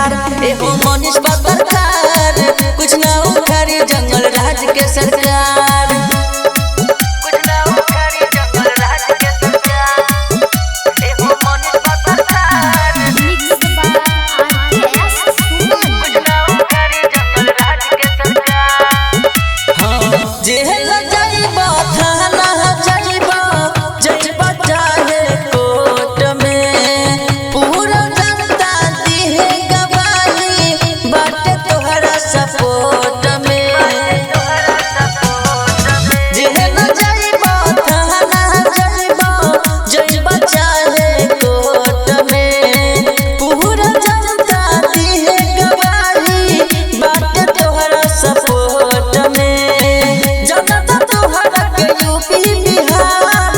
सरकार एगो मनीष पत्रकार कुछ ना उखाड़ी जंगल राज के सरकार कुछ ना उखाड़ी जंगल राज के सरकार एगो मनीष पत्रकार कुछ ना उखाड़ी जंगल राज के सरकार जेल जाइबा थाना जाइबा जाइबा चाहे कोर्ट में पूरा जनता दिहे गवाही बाटे तोहरा सपोर्ट में जेल जाइबा थाना जाइबा जाइबा चाहे कोर्ट में पूरा जनता दिहे गवाही बाटे तोहरा सपोर्ट में जनता तोहरा के यूपी बिहार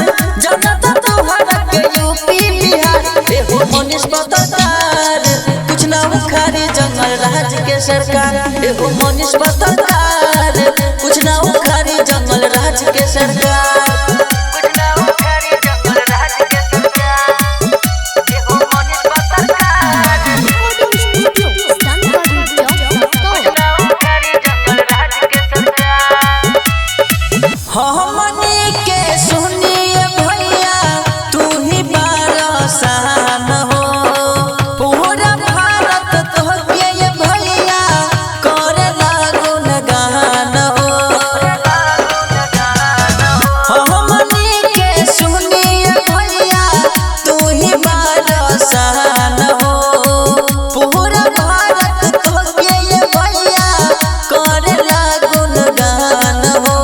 जनता तोहरा के यूपी बिहार एगो मनीष पत्रकार कुछ ना उखाड़ी जंगल राज के सरकार एगो मनीष पत्रकार कुछ ना उखाड़ी जंगल राज के सरकार कुछ ना उखाड़ी जंगल राज के सरकार एगो मनीष पत्रकार कुछ ना उखाड़ी जंगल राज के सरकार हमनी के सुनिए भैया तू ही बारसान हो पूरा भारत तोहके ये भैया करे लागुन गान हो हमनी के सुनिए भैया तू ही बारसान हो पूरा भारत तोहके ये भैया करे लागुन गान हो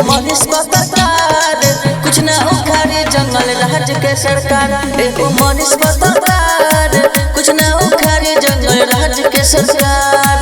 मनीष पत्रकार कुछ ना उखाड़ी जंगल राज के सरकार एगो मनीष पत्रकार कुछ ना उखाड़ी जंगल राज के सरकार।